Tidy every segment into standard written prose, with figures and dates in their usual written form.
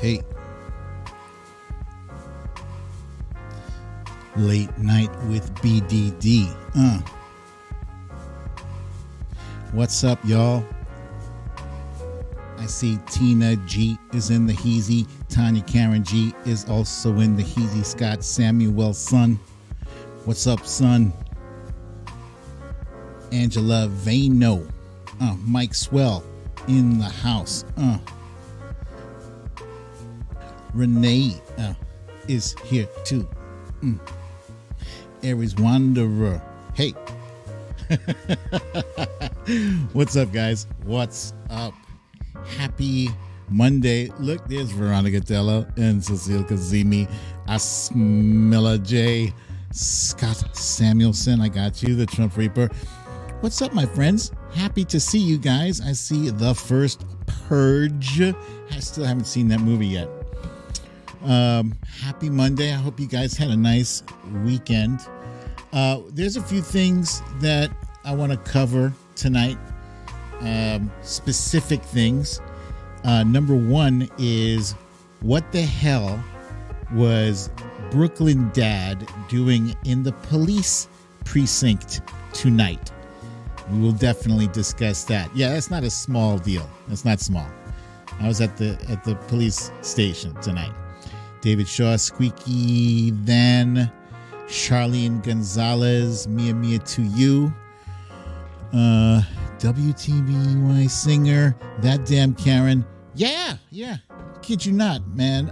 Hey. Late night with BDD. What's up, y'all? I see Tina G is in the Heezy. Tanya Karen G is also in the Heezy. Scott Samuel, son. What's up, son? Angela Vano. Mike Swell in the house. Renee is here too. Aries Wanderer. Hey. What's up, guys? What's up? Happy Monday. Look, there's Veronica Tello and Cecile Kazimi, Asmilla J, Scott Samuelson. I got you, the Trump Reaper. What's up, my friends? Happy to see you guys. I see The First Purge. I still haven't seen that movie yet. Happy Monday. I hope you guys had a nice weekend. There's a few things that I want to cover tonight. Specific things. Number one is, what the hell was Brooklyn Dad doing in the police precinct tonight? We will definitely discuss that. Yeah, that's not a small deal. That's not small. I was at the police station tonight. David Shaw, Squeaky Van, Charlene Gonzalez, Mia to you. WTBY singer, that damn Karen. Yeah. Kid you not, man.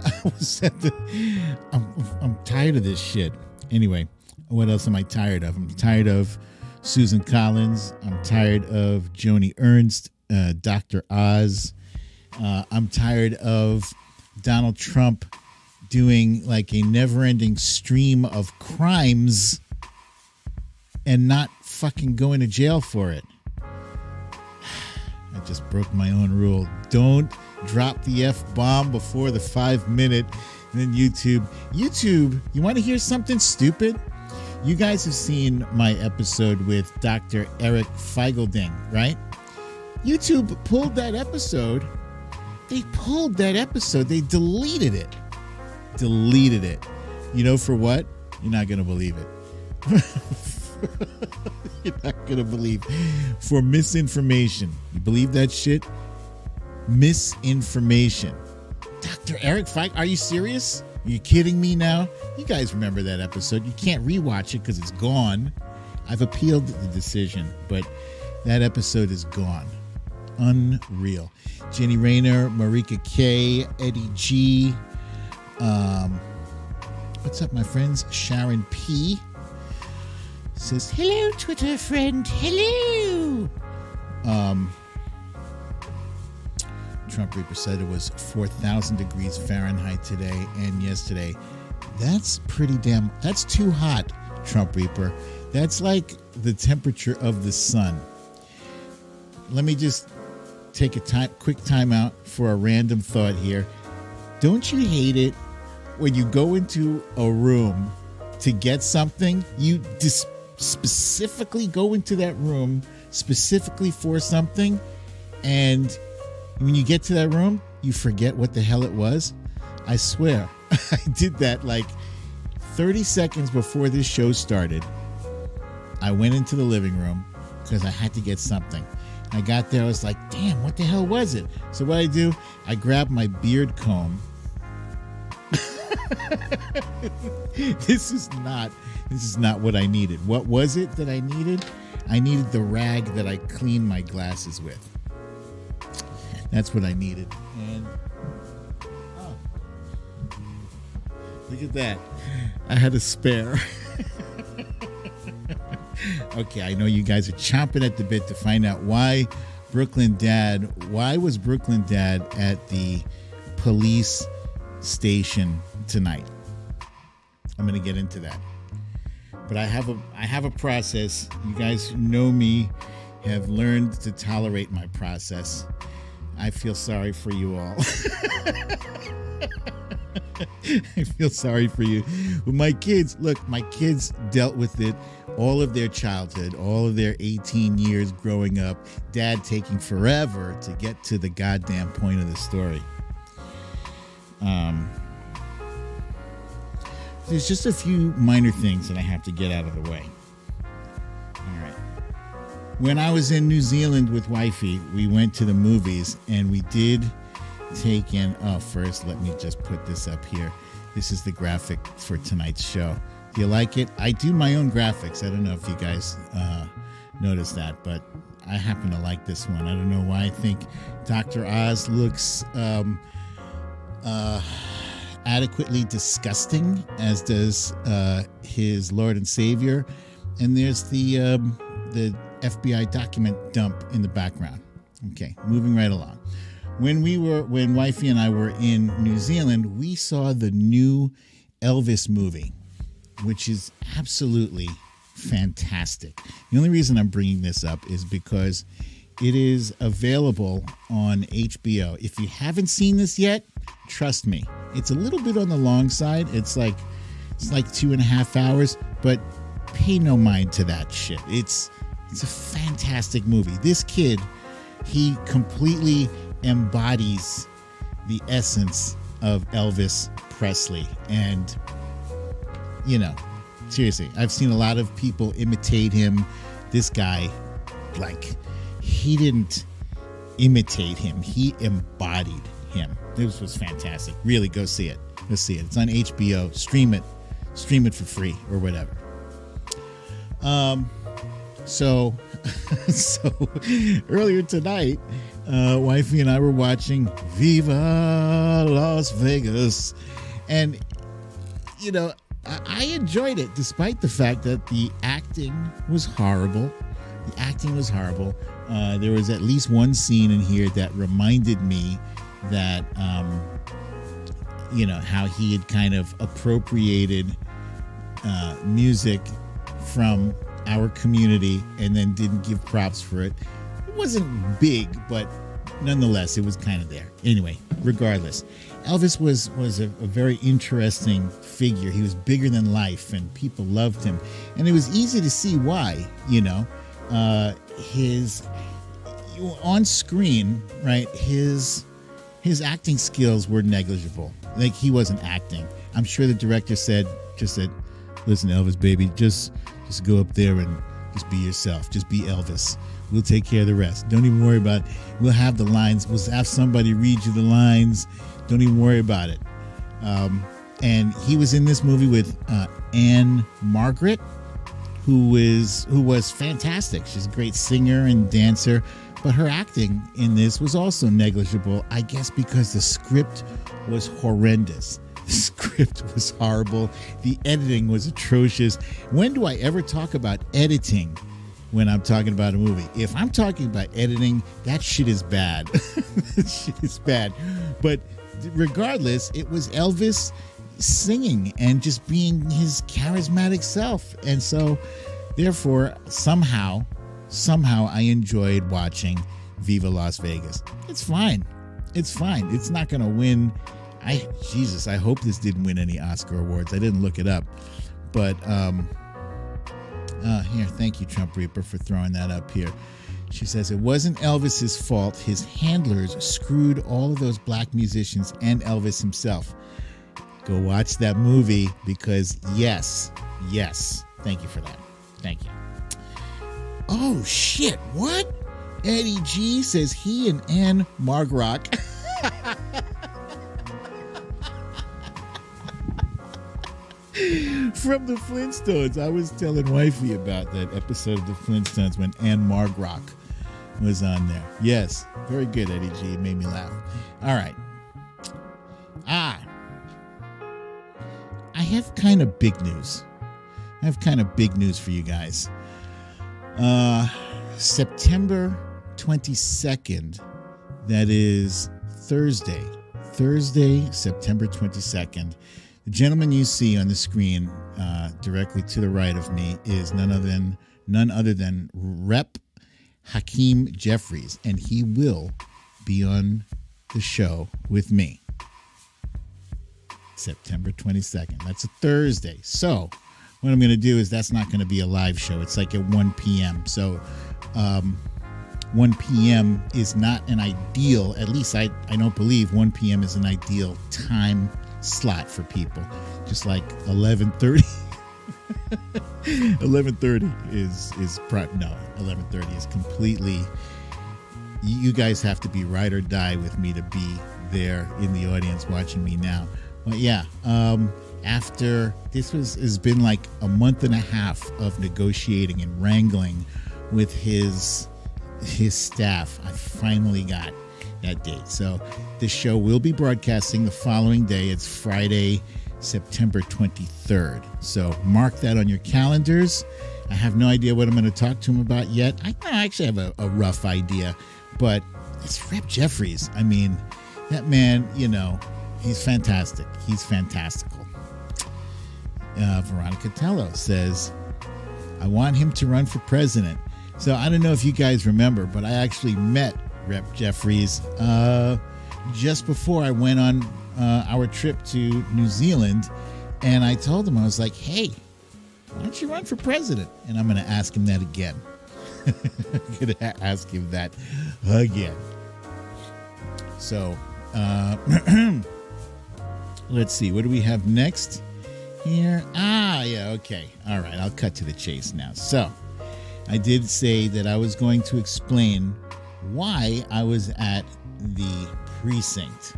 I'm tired of this shit. Anyway, what else am I tired of? I'm tired of Susan Collins. I'm tired of Joni Ernst, Dr. Oz. I'm tired of Donald Trump doing like a never-ending stream of crimes and not fucking going to jail for it. I just broke my own rule. Don't drop the F-bomb before the 5-minute. And then YouTube, you want to hear something stupid? You guys have seen my episode with Dr. Eric Feigelding, right? YouTube pulled that episode. They deleted it. You know for what? You're not going to believe it. You're not going to believe. For misinformation. You believe that shit? Misinformation. Dr. Eric Feig, are you serious? Are you kidding me now? You guys remember that episode. You can't rewatch it because it's gone. I've appealed the decision, but that episode is gone. Unreal. Jenny Rayner, Marika K, Eddie G. What's up, my friends? Sharon P says, hello, Twitter friend. Hello. Trump Reaper said it was 4,000 degrees Fahrenheit today and yesterday. That's that's too hot, Trump Reaper. That's like the temperature of the sun. Let me just take a quick time out for a random thought here. Don't you hate it when you go into a room to get something, you specifically go into that room specifically for something, and when you get to that room, you forget what the hell it was? I swear, I did that like 30 seconds before this show started. I went into the living room because I had to get something. I got there, I was like, damn, what the hell was it? So what I do, I grab my beard comb. This is not what I needed. What was it that I needed? I needed the rag that I clean my glasses with. That's what I needed. And look at that. I had a spare. Okay, I know you guys are chomping at the bit to find out why was Brooklyn Dad at the police station tonight. I'm going to get into that. But I have a process. You guys who know me have learned to tolerate my process. I feel sorry for you all. I feel sorry for you. With my kids, look, my kids dealt with it all of their childhood, all of their 18 years growing up, Dad taking forever to get to the goddamn point of the story. there's just a few minor things that I have to get out of the way. All right. When I was in New Zealand with wifey, we went to the movies and we did take in. Oh, first, let me just put this up here. This is the graphic for tonight's show. Do you like it? I do my own graphics. I don't know if you guys noticed that, but I happen to like this one. I don't know why. I think Dr. Oz looks adequately disgusting, as does his Lord and Savior. And there's the FBI document dump in the background. Okay, moving right along. When wifey and I were in New Zealand, we saw the new Elvis movie, which is absolutely fantastic. The only reason I'm bringing this up is because it is available on HBO. If you haven't seen this yet, trust me, it's a little bit on the long side. It's like 2.5 hours, but pay no mind to that shit. It's a fantastic movie. This kid, he completely embodies the essence of Elvis Presley. And, you know, seriously, I've seen a lot of people imitate him. This guy, like, he didn't imitate him. He embodied him. This was fantastic. Really, go see it. Go see it. It's on HBO. Stream it. Stream it for free or whatever. So earlier tonight, wifey and I were watching Viva Las Vegas, and you know, I enjoyed it despite the fact that the acting was horrible. There was at least one scene in here that reminded me that you know, how he had kind of appropriated music from our community and then didn't give props for it. It wasn't big, but nonetheless, it was kind of there. Anyway, regardless, Elvis was a very interesting figure. He was bigger than life, and people loved him. And it was easy to see why, you know. His on screen, right, his acting skills were negligible. Like, he wasn't acting. I'm sure the director just said, listen, Elvis, baby, just go up there and just be yourself. Just be Elvis. We'll take care of the rest. Don't even worry about it. We'll have the lines. We'll have somebody read you the lines. Don't even worry about it. And he was in this movie with Anne Margaret, who was fantastic. She's a great singer and dancer, but her acting in this was also negligible, I guess because the script was horrendous. The script was horrible. The editing was atrocious. When do I ever talk about editing when I'm talking about a movie? If I'm talking about editing, that shit is bad. That shit is bad. But regardless, it was Elvis singing and just being his charismatic self. And so, therefore, somehow I enjoyed watching Viva Las Vegas. It's fine. It's not going to win. I hope this didn't win any Oscar awards. I didn't look it up. But, here, thank you, Trump Reaper, for throwing that up here. She says, it wasn't Elvis's fault. His handlers screwed all of those black musicians and Elvis himself. Go watch that movie because, yes. Thank you for that. Thank you. Oh, shit. What? Eddie G says he and Anne Margrock. From the Flintstones. I was telling wifey about that episode of the Flintstones when Anne Margrock was on there. Yes, very good, Eddie G. It made me laugh. All right. I have kind of big news. For you guys. September 22nd, that is Thursday, September 22nd. The gentleman you see on the screen directly to the right of me is none other than Rep. Hakeem Jeffries, and he will be on the show with me September 22nd. That's a Thursday. So what I'm going to do is that's not going to be a live show. It's like at 1 p.m. So 1 p.m. is not an ideal, at least I don't believe 1 p.m. is an ideal time slot for people. Just like 11:30. 11:30 is no, 11:30 is completely, you guys have to be ride or die with me to be there in the audience watching me now. But yeah, after has been like a month and a half of negotiating and wrangling with his staff, I finally got that date. So the show will be broadcasting the following day. It's Friday, September 23rd. So mark that on your calendars. I have no idea what I'm going to talk to him about yet. I actually have a rough idea, but it's Rep Jeffries. I mean, that man, he's fantastic. He's fantastical. Veronica Tello says, I want him to run for president. So I don't know if you guys remember, but I actually met Rep Jeffries just before I went on our trip to New Zealand, and I told him, I was like, hey, why don't you run for president? And I'm going to ask him that again. I'm going to ask him that again. So let's see, what do we have next here? Okay, all right, I'll cut to the chase now. So I did say that I was going to explain why I was at the precinct.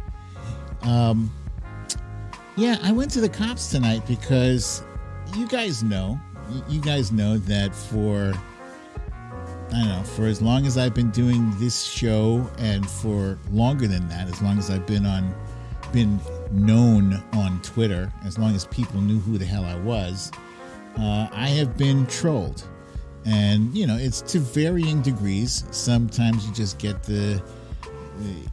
I went to the cops tonight because you guys know that for as long as I've been doing this show, and for longer than that, as long as I've been known on Twitter, as long as people knew who the hell I was, I have been trolled. And, it's to varying degrees. Sometimes you just get the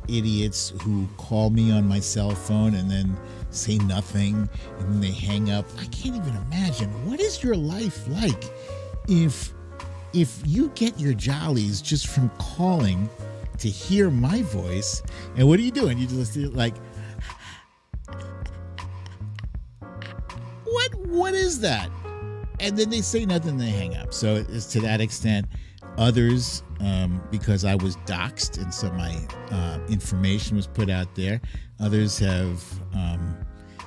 idiots who call me on my cell phone and then say nothing, and then they hang up. I can't even imagine. What is your life like if you get your jollies just from calling to hear my voice? And what are you doing? You just like, what is that? And then they say nothing, they hang up. So it's to that extent. Others, because I was doxxed and so my information was put out there, others have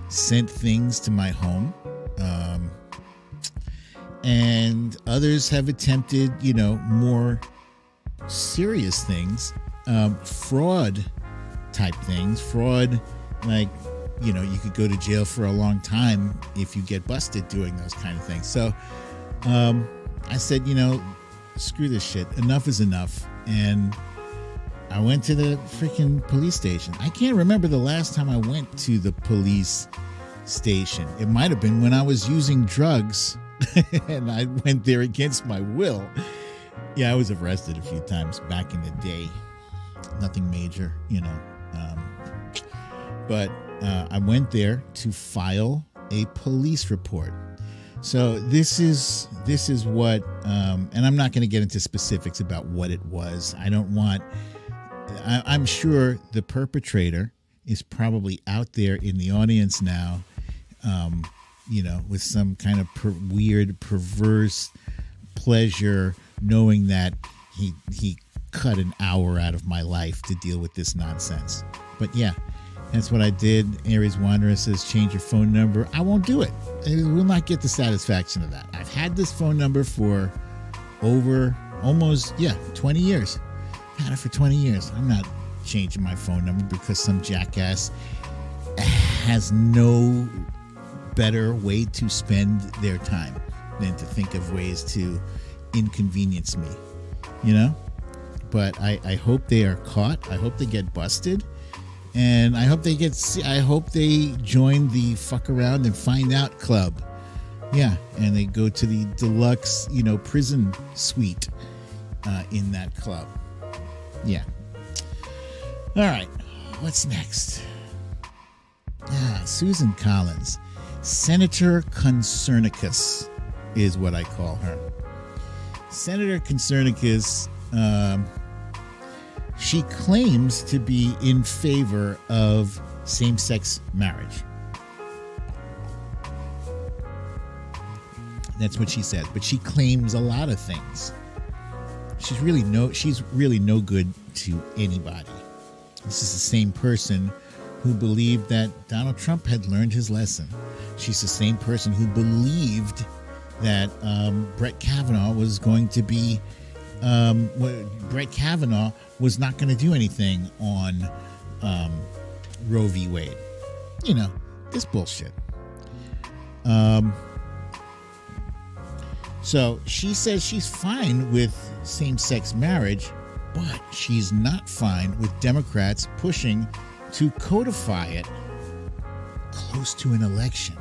sent things to my home. And others have attempted, more serious things, fraud type things. Fraud, like, you could go to jail for a long time if you get busted doing those kind of things. So I said, screw this shit. Enough is enough. And I went to the freaking police station. I can't remember the last time I went to the police station. It might have been when I was using drugs and I went there against my will. Yeah, I was arrested a few times back in the day. Nothing major, but I went there to file a police report. So this is what, and I'm not going to get into specifics about what it was. I'm sure the perpetrator is probably out there in the audience now, with some kind of weird, perverse pleasure, knowing that he cut an hour out of my life to deal with this nonsense. But yeah, that's what I did. Aries Wanderer says, change your phone number. I won't do it. I will not get the satisfaction of that. I've had this phone number for over almost 20 years. I've had it for 20 years. I'm not changing my phone number because some jackass has no better way to spend their time than to think of ways to inconvenience me, But I hope they are caught. I hope they get busted. And I hope they join the fuck around and find out club. Yeah. And they go to the deluxe, prison suite in that club. Yeah. All right. What's next? Susan Collins. Senator Concernicus is what I call her. Senator Concernicus, she claims to be in favor of same-sex marriage. That's what she said. But she claims a lot of things. she's really no good to anybody. This is the same person who believed that Donald Trump had learned his lesson. She's the same person who believed that Brett Kavanaugh was going to be Brett Kavanaugh was not going to do anything on Roe v. Wade. You know, this bullshit. So she says she's fine with same-sex marriage, but she's not fine with Democrats pushing to codify it close to an election.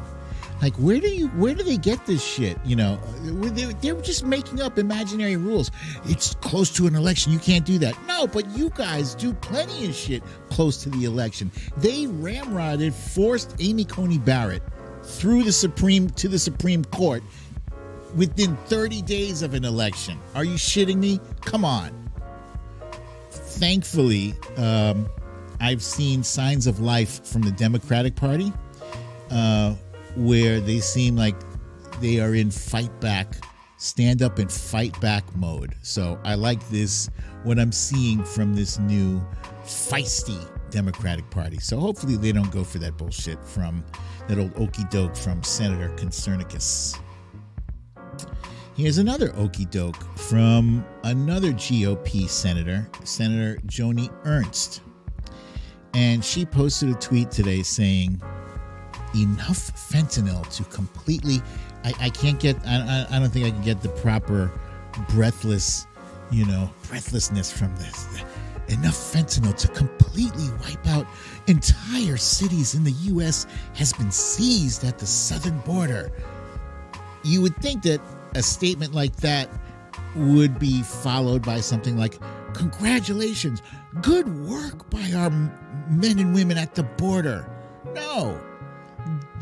Like, where do they get this shit? You know, they're just making up imaginary rules. It's close to an election. You can't do that. No, but you guys do plenty of shit close to the election. They ramrodded, forced Amy Coney Barrett through the Supreme Court within 30 days of an election. Are you shitting me? Come on. Thankfully, I've seen signs of life from the Democratic Party, where they seem like they are in fight back, stand up and fight back mode. So I like this, what I'm seeing from this new feisty Democratic Party. So hopefully they don't go for that bullshit from that old okey doke from Senator Concernicus. Here's another okey doke from another GOP senator, Senator Joni Ernst. And she posted a tweet today saying, enough fentanyl to completely, I don't think I can get the proper breathlessness from this. Enough fentanyl to completely wipe out entire cities in the U.S. has been seized at the southern border. You would think that a statement like that would be followed by something like, congratulations, good work by our men and women at the border. No.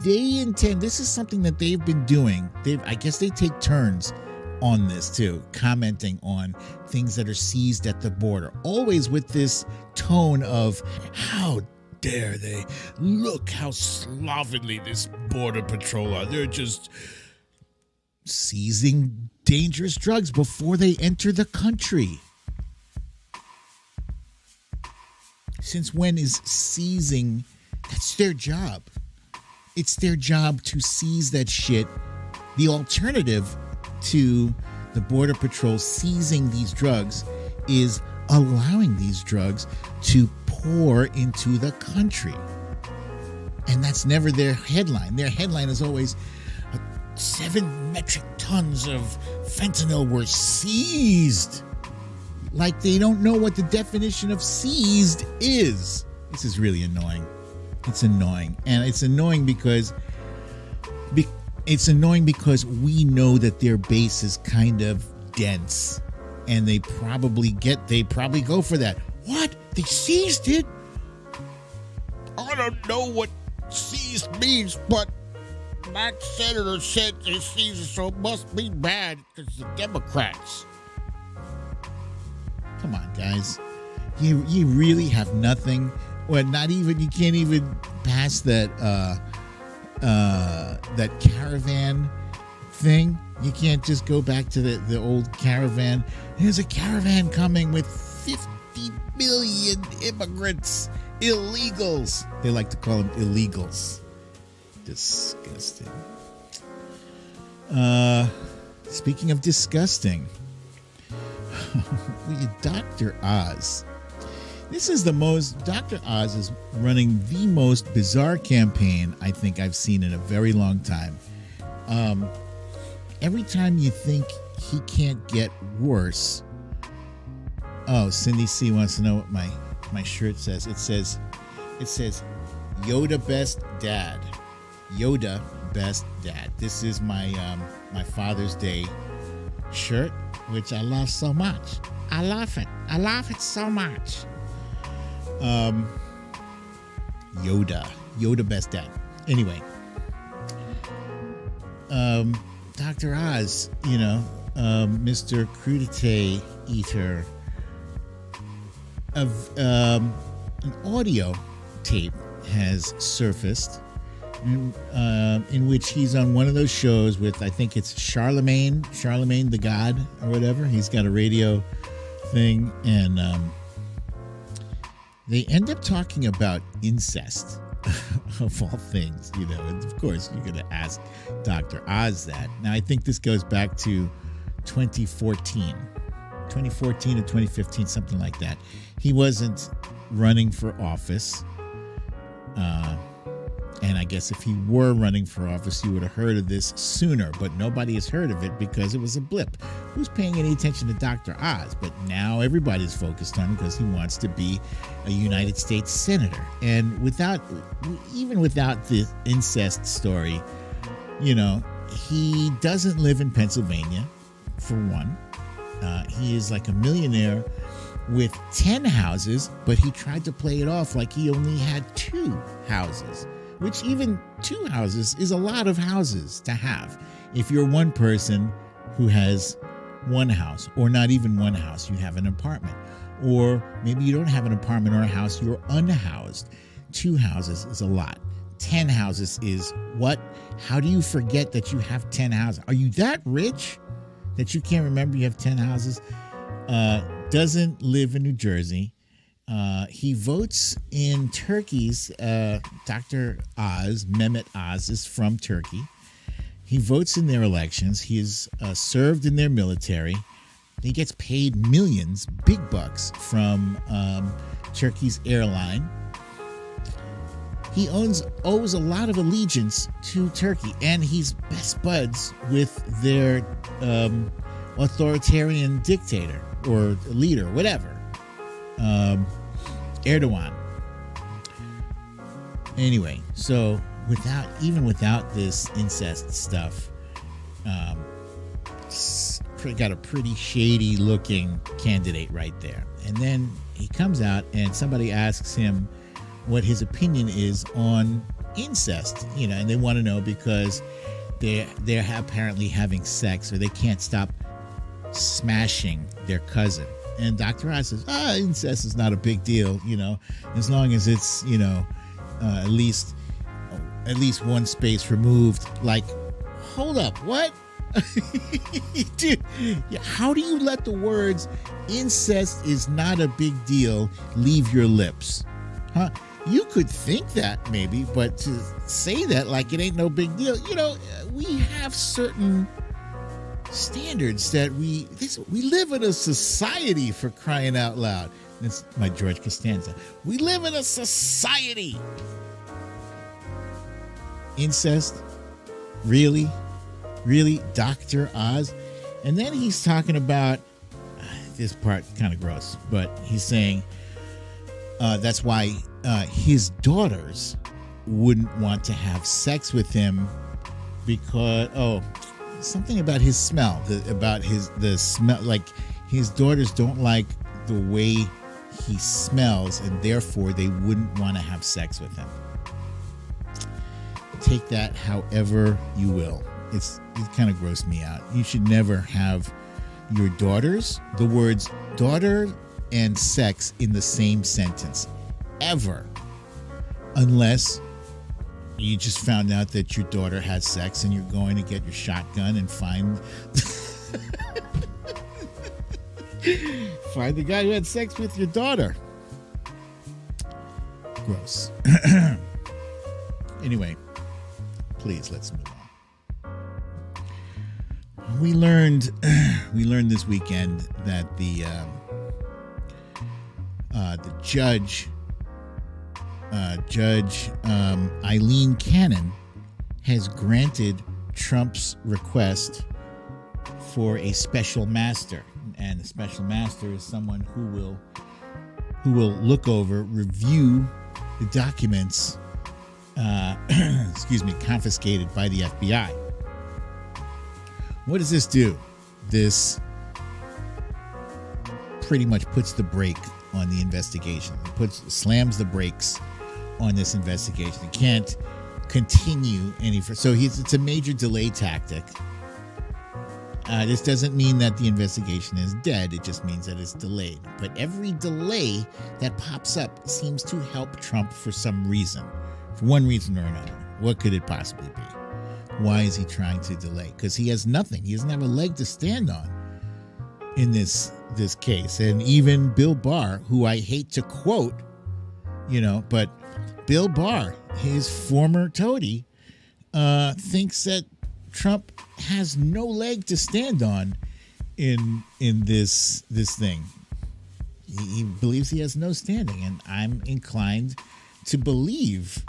They intend, this is something that they've been doing. I guess they take turns on this too, commenting on things that are seized at the border. Always with this tone of, how dare they? Look how slovenly this border patrol are. They're just seizing dangerous drugs before they enter the country. Since when is seizing? That's their job. It's their job to seize that shit. The alternative to the Border Patrol seizing these drugs is allowing these drugs to pour into the country. And that's never their headline. Their headline is always 7 metric tons of fentanyl were seized. Like they don't know what the definition of seized is. This is really annoying. It's annoying. And it's annoying because we know that their base is kind of dense. And they probably go for that. What? They seized it? I don't know what seized means, but my senator said they seized it, so it must be bad because the Democrats. Come on, guys. You really have nothing. Well, you can't even pass that that caravan thing. You can't just go back to the old caravan. There's a caravan coming with 50 million immigrants, illegals. They like to call them illegals. Disgusting. Speaking of disgusting, Dr. Oz. Dr. Oz is running the most bizarre campaign I think I've seen in a very long time. Every time you think he can't get worse. Oh, Cindy C wants to know what my shirt says. It says Yoda Best Dad. Yoda Best Dad. This is my Father's Day shirt, which I love so much. I love it. I love it so much. Yoda Best Dad. Anyway, Dr. Oz, Mr. Crudité Eater, an audio tape has surfaced in which he's on one of those shows with, I think it's Charlemagne the God or whatever. He's got a radio thing, and they end up talking about incest, of all things, you know. And of course, you're going to ask Dr. Oz that. Now, I think this goes back to 2014 or 2015, something like that. He wasn't running for office. And I guess if he were running for office, you would have heard of this sooner, but nobody has heard of it because it was a blip. Who's paying any attention to Dr. Oz? But now everybody's focused on him because he wants to be a United States senator. And even without the incest story, you know, he doesn't live in Pennsylvania, for one. He is like a millionaire with 10 houses, but he tried to play it off like he only had 2 houses. Which even 2 houses is a lot of houses to have. If you're one person who has 1 house, or not even 1 house, you have an apartment. Or maybe you don't have an apartment or a house, you're unhoused. 2 houses is a lot. 10 houses is what? How do you forget that you have 10 houses? Are you that rich that you can't remember you have 10 houses? Doesn't live in New Jersey. He votes in Turkey's, Dr. Oz, Mehmet Oz, is from Turkey. He votes in their elections. He is served in their military. He gets paid millions, big bucks, from Turkey's airline. He owes a lot of allegiance to Turkey, and he's best buds with their authoritarian dictator or leader, whatever. Erdogan. Anyway, so without this incest stuff, got a pretty shady looking candidate right there. And then he comes out and somebody asks him what his opinion is on incest, you know, and they want to know because they're apparently having sex, or they can't stop smashing their cousin. And Dr. Oz says, incest is not a big deal, you know, as long as it's, you know, at least 1 space removed. Like, hold up, what? Dude, how do you let the words incest is not a big deal leave your lips? Huh? You could think that maybe, but to say that like it ain't no big deal, you know, we have certain standards that we live in a society, for crying out loud. That's my George Costanza. We live in a society. Incest? Really, Dr. Oz? And then he's talking about this part, kind of gross, but he's saying that's why his daughters wouldn't want to have sex with him because something about his smell, the smell, like his daughters don't like the way he smells, and therefore they wouldn't want to have sex with him. Take that however you will. It kind of grossed me out. You should never have your daughters, the words daughter and sex in the same sentence, ever, unless you just found out that your daughter had sex and you're going to get your shotgun and find the guy who had sex with your daughter. Gross. Anyway, please, let's move on. We learned this weekend that the judge Eileen Cannon has granted Trump's request for a special master, and the special master is someone who will look over, review the documents confiscated by the FBI. What does this do? This pretty much puts the brake on the investigation. It slams the brakes on this investigation. It can't continue any further. So it's a major delay tactic. This doesn't mean that the investigation is dead. It just means that it's delayed. But every delay that pops up seems to help Trump for some reason, for one reason or another. What could it possibly be? Why is he trying to delay? Because he has nothing. He doesn't have a leg to stand on. in this case. And even Bill Barr, who I hate to quote, but Bill Barr, his former toady, thinks that Trump has no leg to stand on in this thing. He believes he has no standing, and I'm inclined to believe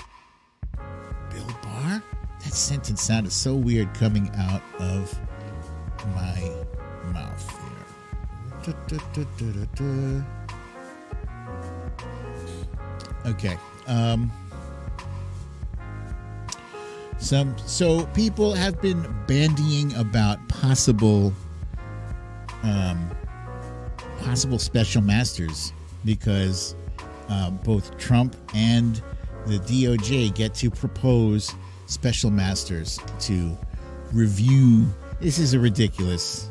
Bill Barr. That sentence sounded so weird coming out of my mouth here. Okay. So people have been bandying about possible special masters because both Trump and the DOJ get to propose special masters to review. This is a ridiculous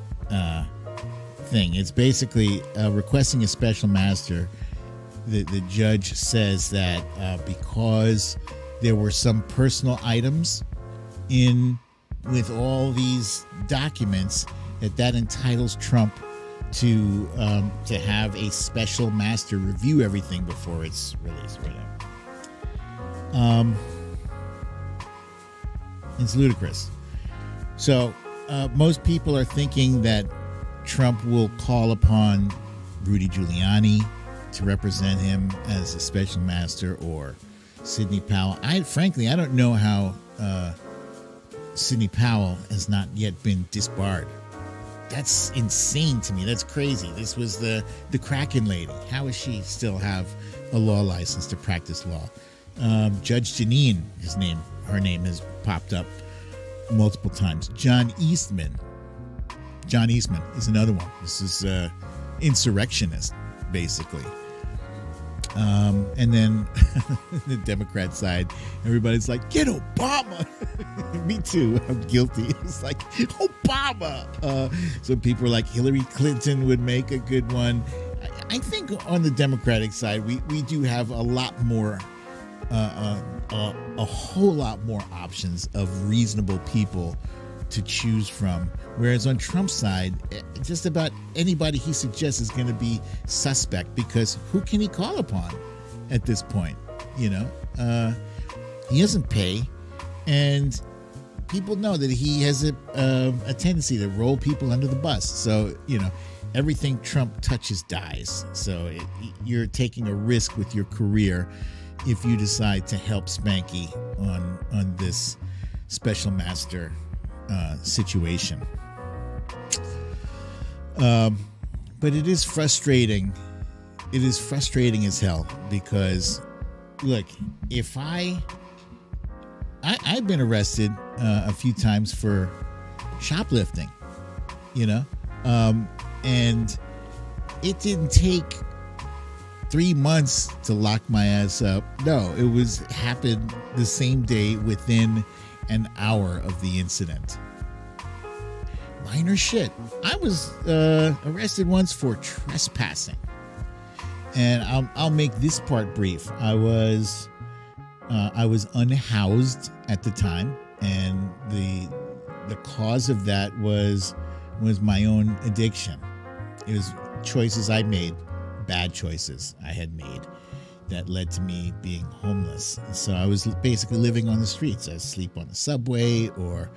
thing. It's basically requesting a special master. The judge says that because there were some personal items in with all these documents, that entitles Trump to have a special master review everything before it's released. It's ludicrous. So most people are thinking that Trump will call upon Rudy Giuliani to represent him as a special master, or Sidney Powell. Frankly, I don't know how Sidney Powell has not yet been disbarred. That's insane to me. That's crazy. This was the Kraken lady. How does she still have a law license to practice law? Judge Janine, her name has popped up multiple times. John Eastman is another one. This is insurrectionist, basically. And then the Democrat side, everybody's like, get Obama. Me too. I'm guilty. It's like, Obama. So people are like, Hillary Clinton would make a good one. I think on the Democratic side, we do have a lot more, a whole lot more options of reasonable people to choose from. Whereas on Trump's side, just about anybody he suggests is going to be suspect, because who can he call upon at this point? He doesn't pay, and people know that he has a tendency to roll people under the bus. So, everything Trump touches dies. So you're taking a risk with your career if you decide to help Spanky on this special master situation. But it is frustrating. It is frustrating as hell, because look, if I've been arrested a few times for shoplifting, and it didn't take 3 months to lock my ass up. No, it happened the same day, within an hour of the incident. Minor shit. I was arrested once for trespassing, and I'll make this part brief. I was unhoused at the time, and the cause of that was my own addiction. It was choices I made, bad choices I had made, that led to me being homeless. So I was basically living on the streets. I sleep on the subway, or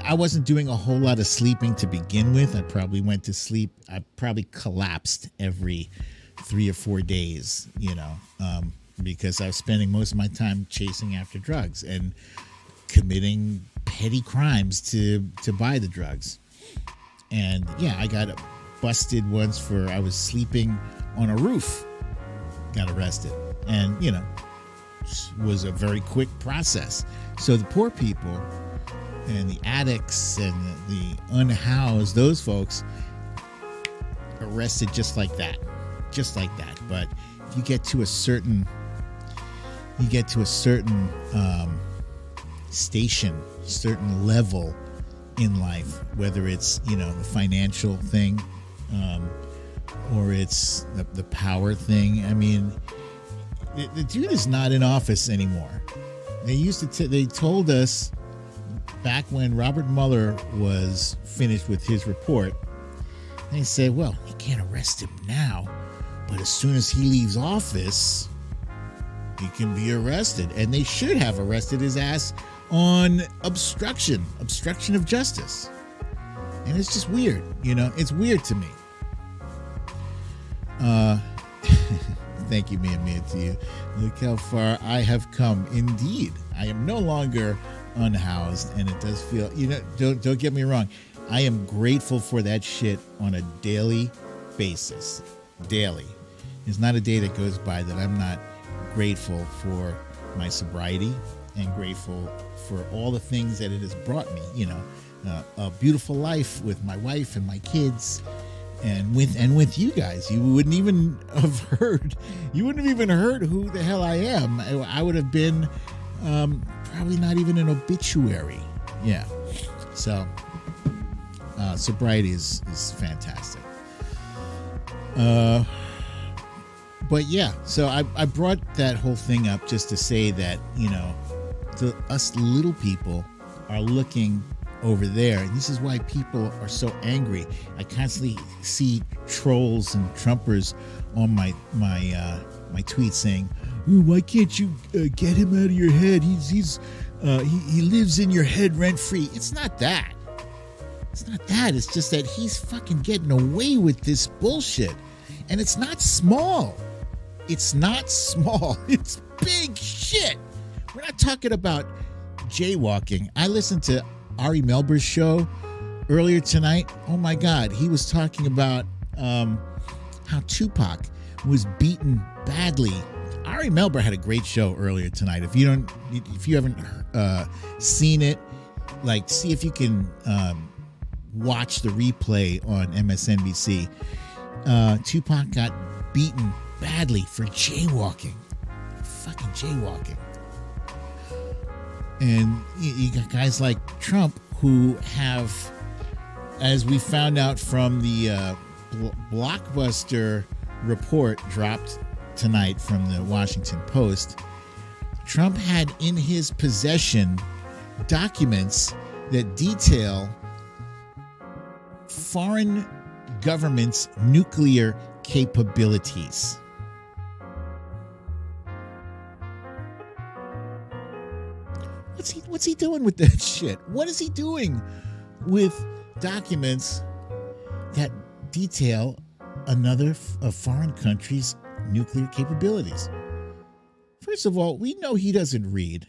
I wasn't doing a whole lot of sleeping to begin with. I probably went to sleep. I probably collapsed every 3 or 4 days, because I was spending most of my time chasing after drugs and committing petty crimes to buy the drugs. And yeah, I got busted once I was sleeping on a roof, got arrested, and was a very quick process. So the poor people and the addicts and the unhoused, those folks, arrested just like that. But if you get to a certain station, certain level in life, whether it's the financial thing, or it's the power thing. I mean, the dude is not in office anymore. They told us back when Robert Mueller was finished with his report, They said, well, you can't arrest him now, but as soon as he leaves office, he can be arrested. And they should have arrested his ass on obstruction of justice. And it's just weird, it's weird to me. Thank you, Mia, to you. Look how far I have come. Indeed, I am no longer unhoused, and it does feel, don't get me wrong. I am grateful for that shit on a daily basis. Daily. There's not a day that goes by that I'm not grateful for my sobriety and grateful for all the things that it has brought me, a beautiful life with my wife and my kids. And with you guys, you wouldn't even have heard who the hell I am. I would have been probably not even an obituary. Yeah. So sobriety is fantastic. But yeah, so I brought that whole thing up just to say that, us little people are looking over there, and this is why people are so angry. I constantly see trolls and Trumpers on my tweets saying, "Ooh, why can't you get him out of your head? He lives in your head rent free." It's not that. It's just that he's fucking getting away with this bullshit, and it's not small. It's big shit. We're not talking about jaywalking. I listened to Ari Melber's show earlier tonight. Oh my God, he was talking about how Tupac was beaten badly. Ari Melber had a great show earlier tonight. If you haven't seen it, see if you can watch the replay on MSNBC. Tupac got beaten badly for jaywalking. Fucking jaywalking. And you got guys like Trump who have, as we found out from the blockbuster report dropped tonight from the Washington Post, Trump had in his possession documents that detail foreign governments' nuclear capabilities. What's he doing with that shit? What is he doing with documents that detail a foreign country's nuclear capabilities? First of all, we know he doesn't read.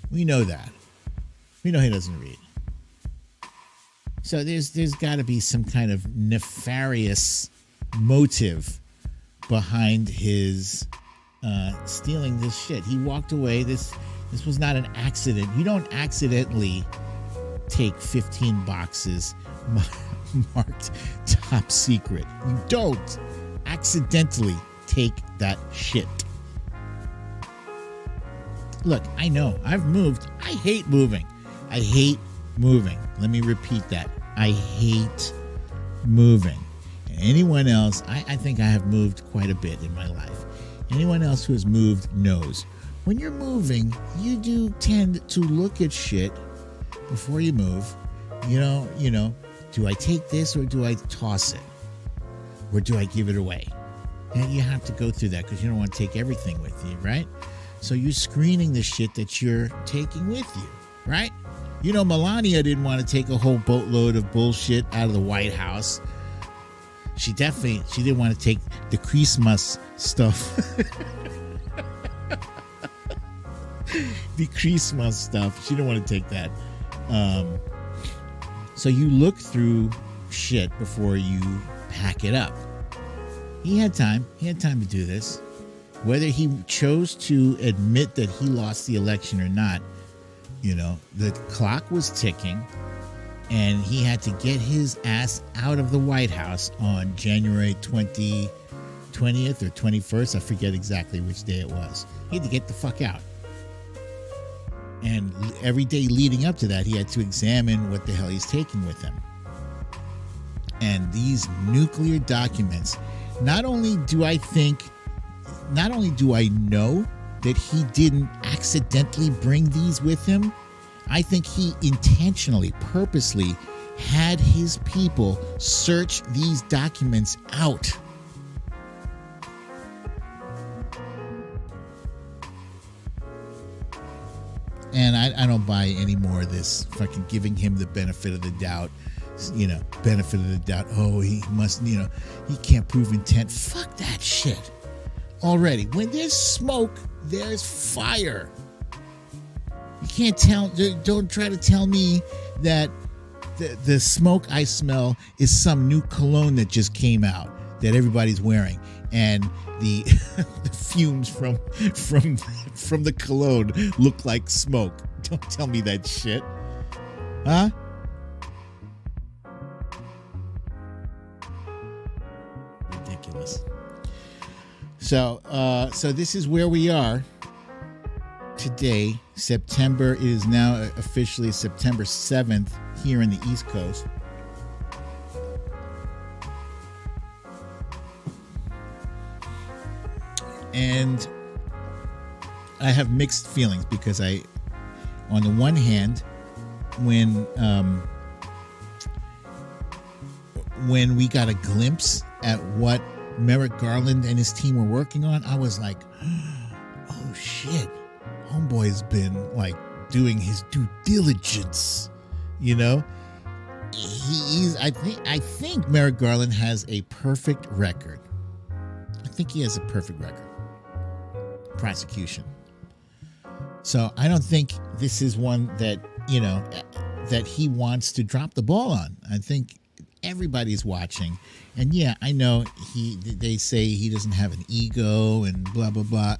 We know that. We know he doesn't read. So there's got to be some kind of nefarious motive behind his stealing this shit. He walked away. This was not an accident. You don't accidentally take 15 boxes marked top secret. You don't accidentally take that shit. Look, I know. I've moved. I hate moving. Let me repeat that. I hate moving. And anyone else, I think I have moved quite a bit in my life. Anyone else who has moved knows. When you're moving, you do tend to look at shit before you move. You know, do I take this or do I toss it? Or do I give it away? And you have to go through that because you don't want to take everything with you, right? So you're screening the shit that you're taking with you, right? Melania didn't want to take a whole boatload of bullshit out of the White House. She didn't want to take the Christmas stuff. The Christmas stuff. She didn't want to take that. So you look through shit before you pack it up. He had time. He had time to do this. Whether he chose to admit that he lost the election or not, the clock was ticking, and he had to get his ass out of the White House on January 20th or 21st. I forget exactly which day it was. He had to get the fuck out. And every day leading up to that, he had to examine what the hell he's taking with him. And these nuclear documents, not only do I know that he didn't accidentally bring these with him, I think he intentionally, purposely had his people search these documents out. And I don't buy any more of this fucking giving him the benefit of the doubt. Benefit of the doubt. Oh, he must, he can't prove intent. Fuck that shit. Already, when there's smoke, there's fire. You can't don't try to tell me that the smoke I smell is some new cologne that just came out that everybody's wearing, and the the fumes from the cologne look like smoke. Don't tell me that shit. Huh? Ridiculous. So this is where we are today. It is now officially September 7th here in the East Coast. And I have mixed feelings because on the one hand, when we got a glimpse at what Merrick Garland and his team were working on, I was like, oh shit, homeboy's been like doing his due diligence, I think Merrick Garland has a perfect record. I think he has a perfect record. Prosecution. So I don't think this is one that, that he wants to drop the ball on. I think everybody's watching, and yeah, I know they say he doesn't have an ego and blah blah blah.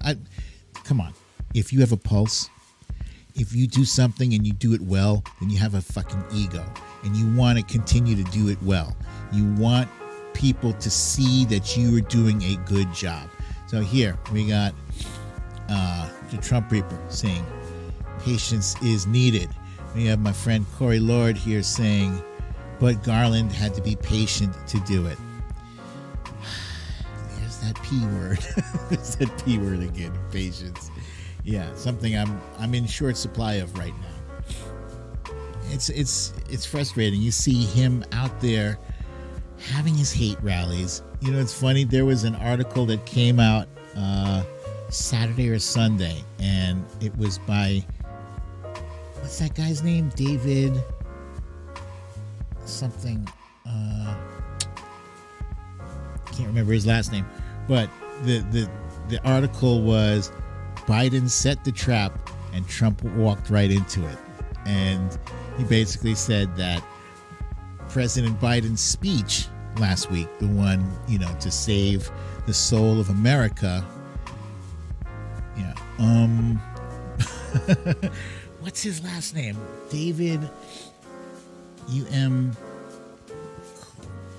Come on, if you have a pulse, if you do something and you do it well, then you have a fucking ego, and you want to continue to do it well. You want people to see that you are doing a good job. So here we got the Trump Reaper saying patience is needed. We have my friend Corey Lord here saying, but Garland had to be patient to do it. There's that P word. There's that P word again, patience. Yeah, something I'm in short supply of right now. It's frustrating. You see him out there having his hate rallies. It's funny. There was an article that came out Saturday or Sunday, and it was by, what's that guy's name? David something. Can't remember his last name, but the article was Biden set the trap and Trump walked right into it. And he basically said that President Biden's speech last week, the one, to save the soul of America. What's his last name? David U.M.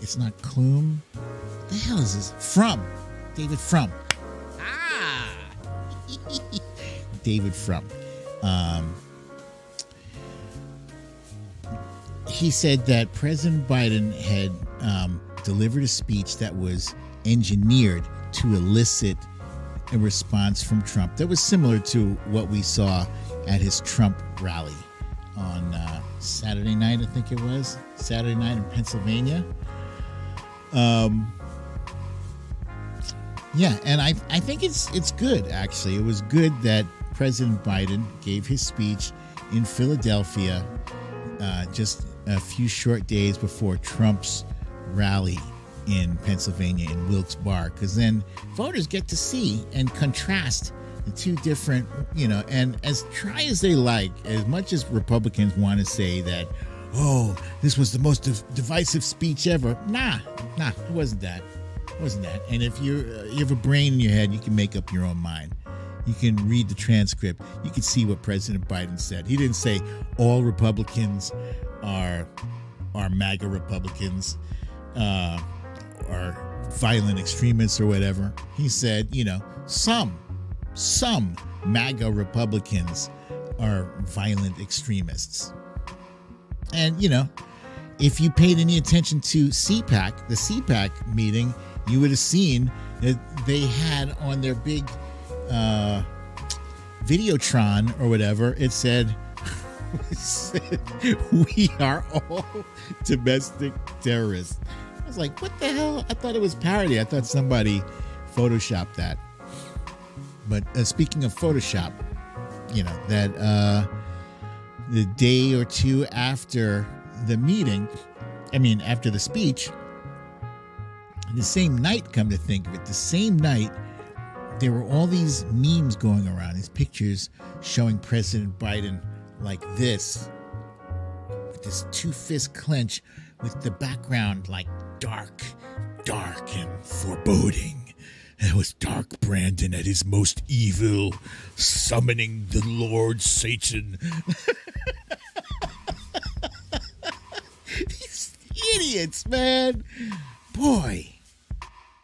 It's not Klum. What the hell is this? David Frum. David Frum. He said that President Biden had delivered a speech that was engineered to elicit a response from Trump that was similar to what we saw at his Trump rally on Saturday night, I think it was. Saturday night in Pennsylvania. Yeah, and I think it's good, actually. It was good that President Biden gave his speech in Philadelphia just a few short days before Trump's rally in Pennsylvania in Wilkes-Barre, because then voters get to see and contrast the two different, and as try as they like, as much as Republicans want to say that, oh, this was the most divisive speech ever. Nah, it wasn't that. It wasn't that. And if you have a brain in your head, you can make up your own mind. You can read the transcript. You can see what President Biden said. He didn't say all Republicans are MAGA Republicans, are violent extremists or whatever. He said, some MAGA Republicans are violent extremists. And, if you paid any attention to CPAC, the CPAC meeting, you would have seen that they had on their big Videotron or whatever, it said, said, "We are all domestic terrorists." I was like, what the hell? I thought it was parody. I thought somebody photoshopped that. But speaking of Photoshop, that the day or two after the meeting, after the speech, the same night, come to think of it, the same night, there were all these memes going around, these pictures showing President Biden like this, with this two-fist clench, with the background like dark and foreboding. It was Dark Brandon at his most evil, summoning the Lord Satan. These idiots, man. Boy,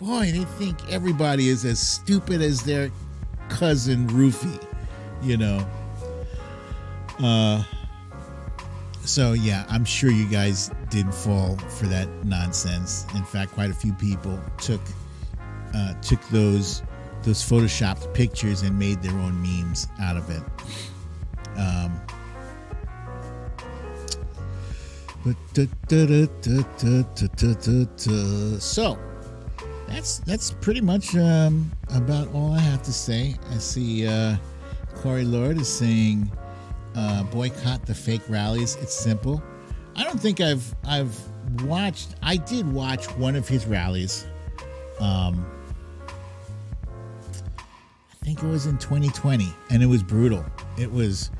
they think everybody is as stupid as their cousin Rufy, So, yeah, I'm sure you guys didn't fall for that nonsense. In fact, quite a few people took those photoshopped pictures and made their own memes out of it. So that's pretty much about all I have to say. I see Corey Lord is saying boycott the fake rallies. It's simple. I don't think I've watched. I did watch one of his rallies. I think it was in 2020, and it was brutal. It was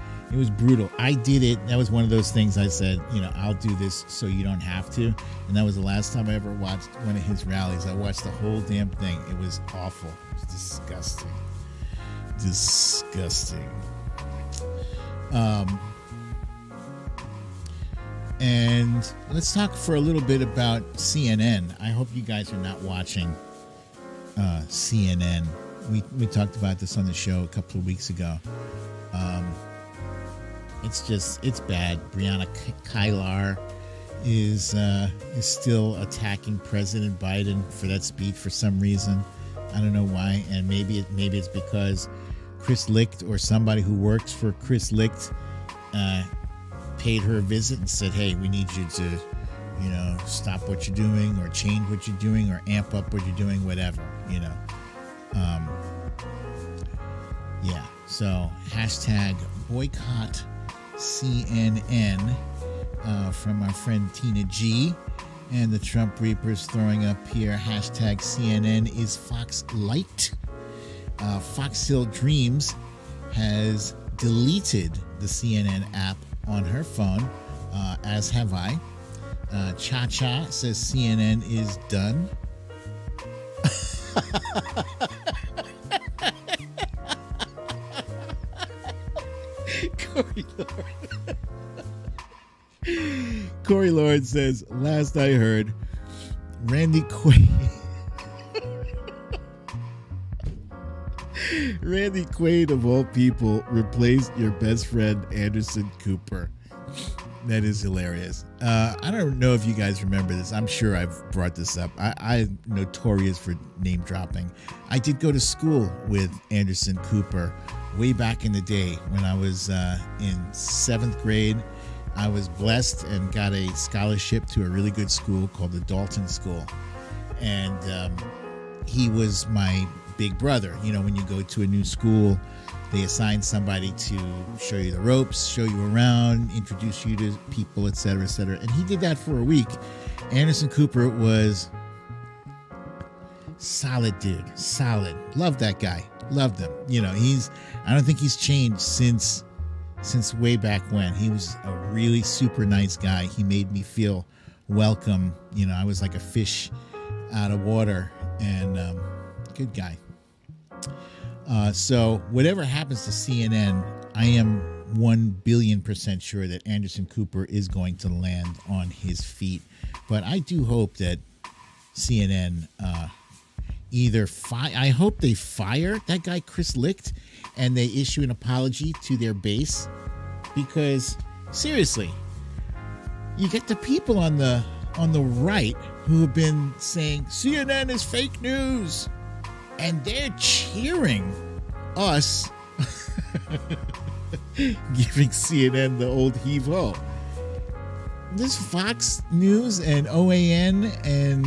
brutal. I did it. That was one of those things I said, I'll do this so you don't have to. And that was the last time I ever watched one of his rallies. I watched the whole damn thing. It was awful. It was disgusting. And let's talk for a little bit about CNN. I hope you guys are not watching CNN. We talked about this on the show a couple of weeks ago. It's bad. Breonna Taylor is still attacking President Biden for that speech for some reason. I don't know why, and maybe it's because Chris Licht or somebody who works for Chris Licht paid her a visit and said, "Hey, we need you to, stop what you're doing or change what you're doing or amp up what you're doing, whatever, Yeah. So hashtag boycott CNN from our friend Tina G, and the Trump Reapers throwing up here hashtag CNN is Fox Light. Fox Hill Dreams has deleted the CNN app on her phone, as have I. Cha Cha says CNN is done. Corey Lord says, last I heard, Randy Quaid of all people replaced your best friend Anderson Cooper. That is hilarious. I don't know if you guys remember this. I'm sure I've brought this up. I'm notorious for name dropping. I did go to school with Anderson Cooper way back in the day when I was in 7th grade. I was blessed and got a scholarship to a really good school called the Dalton School. And he was my big brother. When you go to a new school, they assign somebody to show you the ropes, show you around, introduce you to people, etc., etc. And he did that for a week. Anderson Cooper was solid dude. Solid. Loved that guy. Loved him. I don't think he's changed since way back when. He was a really super nice guy. He made me feel welcome. I was like a fish out of water, and good guy. So whatever happens to CNN, I am 1 billion% sure that Anderson Cooper is going to land on his feet. But I do hope that CNN I hope they fire that guy Chris Licht and they issue an apology to their base, because seriously, you get the people on the right who have been saying CNN is fake news, and they're cheering us giving CNN the old heave-ho. This Fox News and OAN and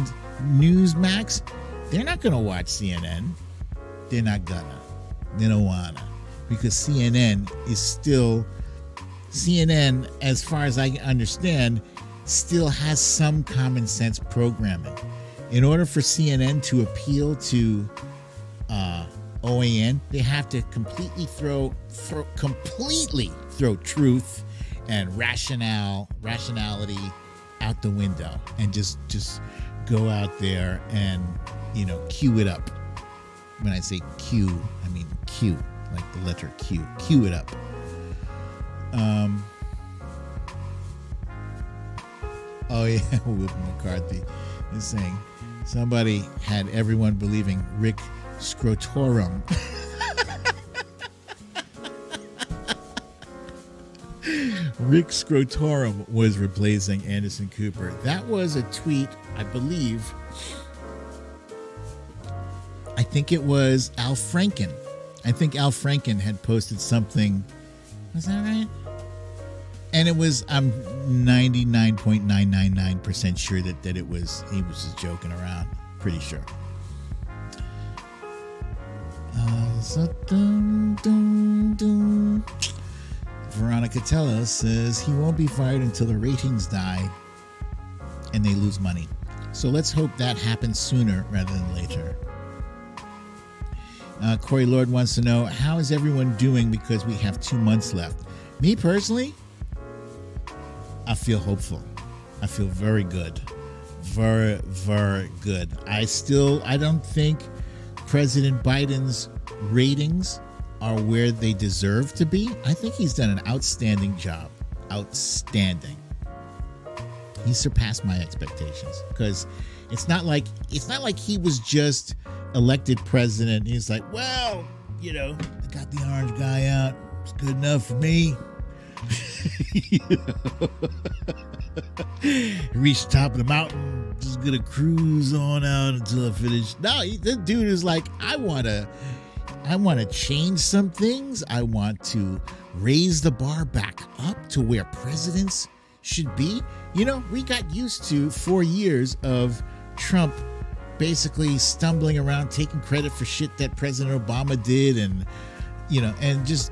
Newsmax, they're not going to watch CNN. They're not gonna. They don't wanna. Because CNN, as far as I understand, still has some common sense programming. In order for CNN to appeal to OAN, they have to completely throw truth and rationality out the window, and just go out there and cue it up. When I say cue, I mean Q, like the letter Q. Cue it up. Oh yeah, William McCarthy is saying somebody had everyone believing Rick Scrotorum. Rick Scrotorum was replacing Anderson Cooper. That was a tweet, I believe. I think it was Al Franken. I think Al Franken had posted something. Was that right? And it was, I'm 99.999% sure that he was just joking around. Pretty sure. Veronica Tello says he won't be fired until the ratings die and they lose money. So let's hope that happens sooner rather than later. Corey Lord wants to know, how is everyone doing because we have 2 months left? Me personally, I feel hopeful. I feel very good. Very, very good. I don't think President Biden's ratings are where they deserve to be. I think he's done an outstanding job. Outstanding. He surpassed my expectations, because it's not like he was just elected president. He's like, well, I got the orange guy out. It's good enough for me. Reach the top of the mountain, just gonna cruise on out until I finish. No, the dude is like, I want to change some things. I want to raise the bar back up to where presidents should be. We got used to 4 years of Trump basically stumbling around, taking credit for shit that President Obama did, and just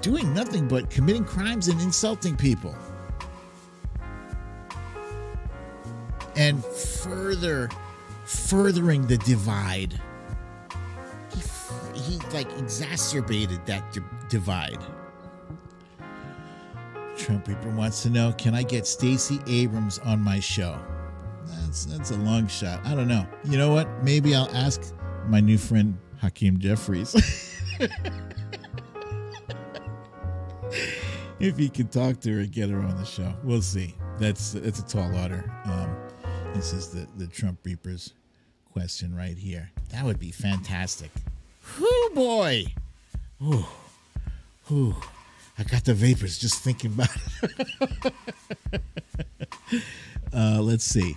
doing nothing but committing crimes and insulting people. And furthering the divide. He exacerbated that divide. Trump Reaper wants to know, can I get Stacey Abrams on my show? That's a long shot. I don't know. You know what? Maybe I'll ask my new friend Hakeem Jeffries if he can talk to her and get her on the show. We'll see. That's a tall order. This is the Trump Reaper's question right here. That would be fantastic. Whoo, boy. Ooh. I got the vapors just thinking about it. Let's see.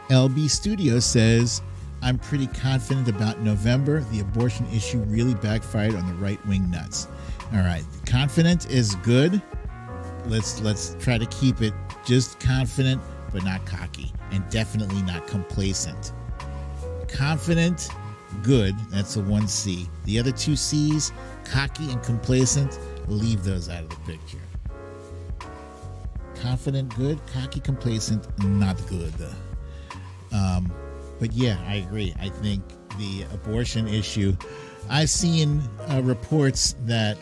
LB Studio says, I'm pretty confident about November. The abortion issue really backfired on the right-wing nuts. All right. Confident is good. Let's try to keep it just confident, but not cocky, and definitely not complacent. Confident, good. That's a 1C. The other 2 C's, cocky and complacent, leave those out of the picture. Confident, good. Cocky, complacent, not good. But yeah, I agree. I think the abortion issue, I've seen reports that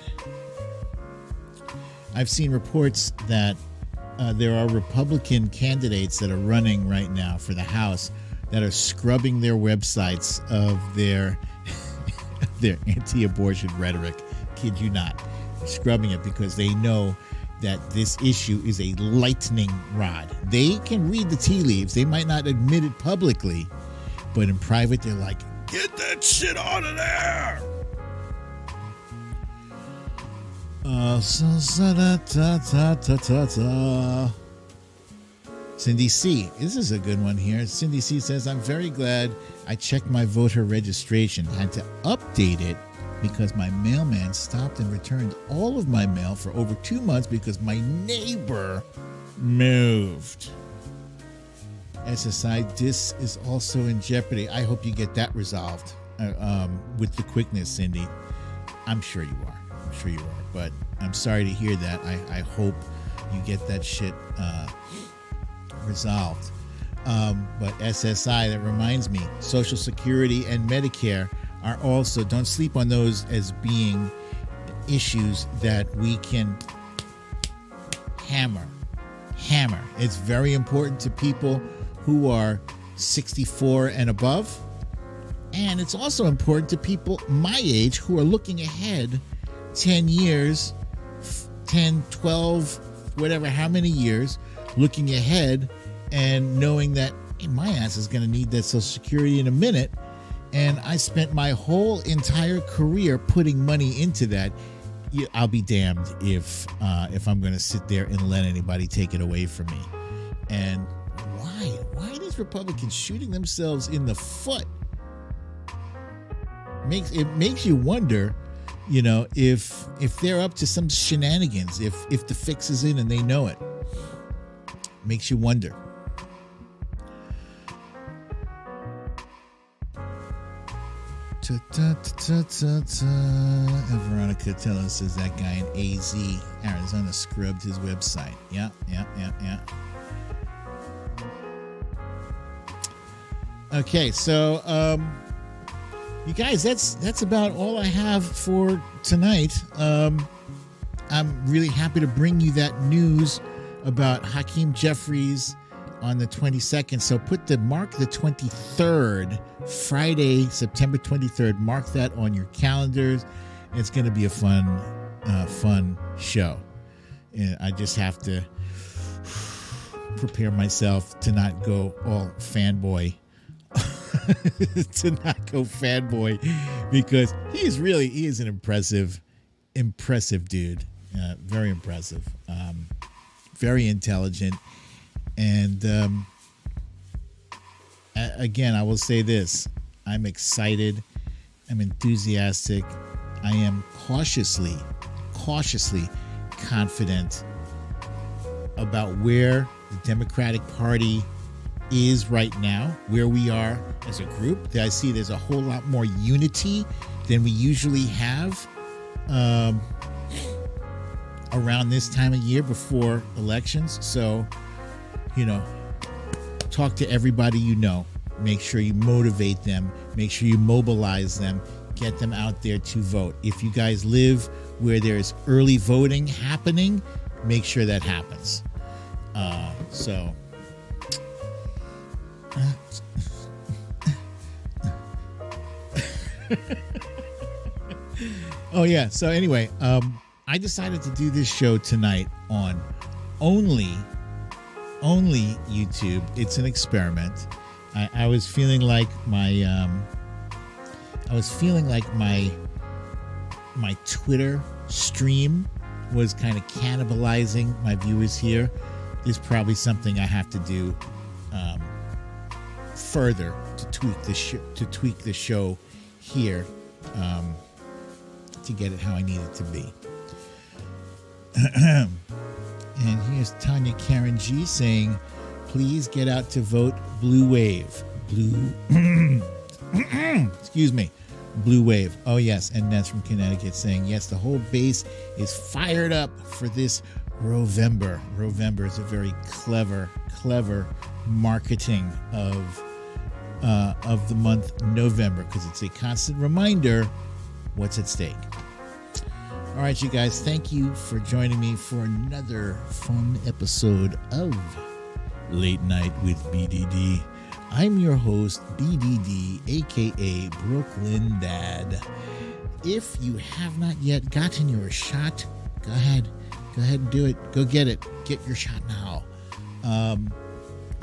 there are Republican candidates that are running right now for the House that are scrubbing their websites of their anti-abortion rhetoric. Kid you not. Scrubbing it because they know that this issue is a lightning rod. They can read the tea leaves. They might not admit it publicly, but in private, they're like, get that shit out of there. Cindy C. This is a good one here. Cindy C says, I'm very glad I checked my voter registration. Had to update it because my mailman stopped and returned all of my mail for over 2 months because my neighbor moved. SSI, this is also in jeopardy. I hope you get that resolved with the quickness, Cindy. I'm sure you are. But I'm sorry to hear that. I hope you get that shit resolved. But SSI, that reminds me, Social Security and Medicare are also, don't sleep on those as being issues that we can hammer. It's very important to people who are 64 and above. And it's also important to people my age who are looking ahead 10 years, 10, 12, whatever, how many years, looking ahead and knowing that my ass is going to need that Social Security in a minute. And I spent my whole entire career putting money into that. I'll be damned if I'm going to sit there and let anybody take it away from me. And why are these Republicans shooting themselves in the foot? It makes you wonder, if they're up to some shenanigans, if the fix is in and they know it. Makes you wonder. Veronica Teller says that guy in AZ, Arizona, scrubbed his website. Yeah. Okay, so you guys, that's about all I have for tonight. I'm really happy to bring you that news about Hakeem Jeffries on the 22nd. So mark the 23rd, Friday, September 23rd. Mark that on your calendars. It's going to be a fun show. And I just have to prepare myself to not go all fanboy. Because he is an impressive dude. Very impressive. Very intelligent. And again, I will say this. I'm excited. I'm enthusiastic. I am cautiously confident about where the Democratic Party is right now, where we are as a group. I see there's a whole lot more unity than we usually have around this time of year before elections. So, talk to everybody make sure you motivate them, make sure you mobilize them, get them out there to vote. If you guys live where there's early voting happening, make sure that happens. So anyway, I decided to do this show tonight on only YouTube. It's an experiment. I was feeling like my Twitter stream was kind of cannibalizing my viewers here. There's probably something I have to do further to tweak the show here to get it how I need it to be. And here's Tanya Karen G saying, please get out to vote Blue Wave. Excuse me. Blue Wave. Oh, yes. And that's from Connecticut saying, yes, the whole base is fired up for this Rovember. Rovember is a very clever marketing of the month November, because it's a constant reminder what's at stake. All right, you guys, thank you for joining me for another fun episode of Late Night with BDD. I'm your host, BDD, aka Brooklyn Dad. If you have not yet gotten your shot, go ahead and do it. Go get it. Get your shot now.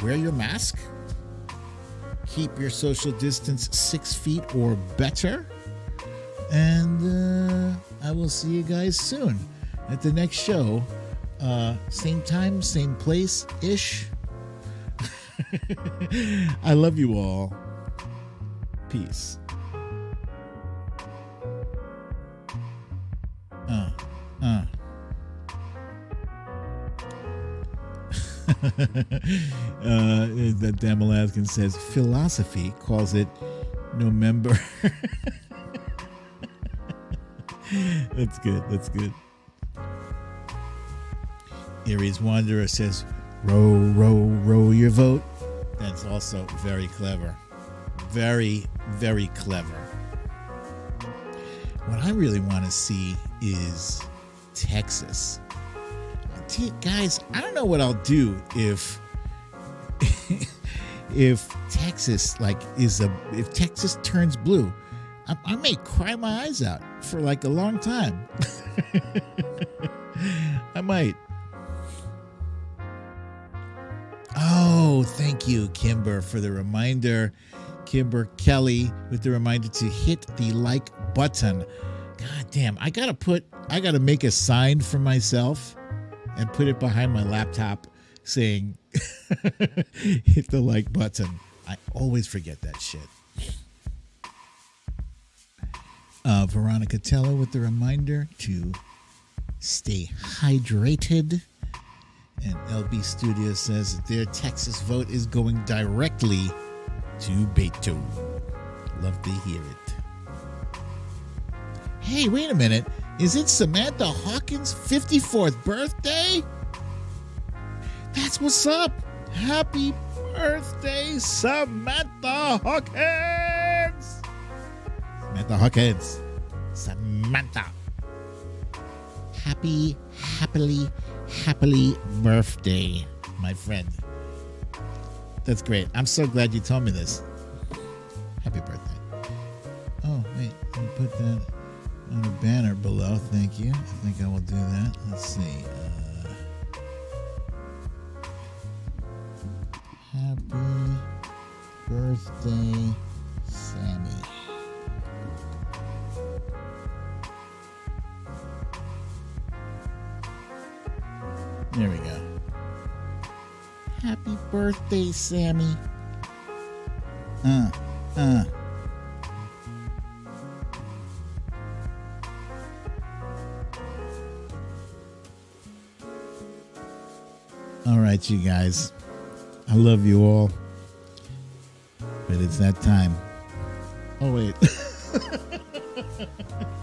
Wear your mask. Keep your social distance 6 feet or better. And I will see you guys soon at the next show. Same time, same place-ish. I love you all. Peace. That Dan Alaskan says philosophy calls it November. That's good. That's good. Aries Wanderer says, row, row, row your vote. That's also very clever. Very, very clever. What I really want to see is Texas. Guys, I don't know what I'll do if Texas if Texas turns blue. I may cry my eyes out for like a long time. I might. Oh, thank you, Kimber, for the reminder. Kimber Kelly with the reminder to hit the like button. God damn, I gotta make a sign for myself and put it behind my laptop saying hit the like button. I always forget that shit. Veronica Teller with the reminder to stay hydrated. And LB Studio says that their Texas vote is going directly to Beto. Love to hear it. Hey, wait a minute. Is it Samantha Hawkins' 54th birthday? That's what's up. Happy birthday, Samantha Hawkins. Samantha Hawkins. Samantha. Happy birthday, my friend. That's great. I'm so glad you told me this. Happy birthday. Oh, wait. Let me put that on a banner below. Thank you. I think I will do that. Let's see. Happy birthday, Sammy. There we go. Happy birthday, Sammy. All right, you guys. I love you all. But it's that time. Oh, wait.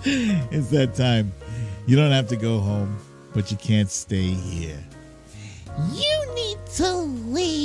It's that time. You don't have to go home, but you can't stay here. You need to leave.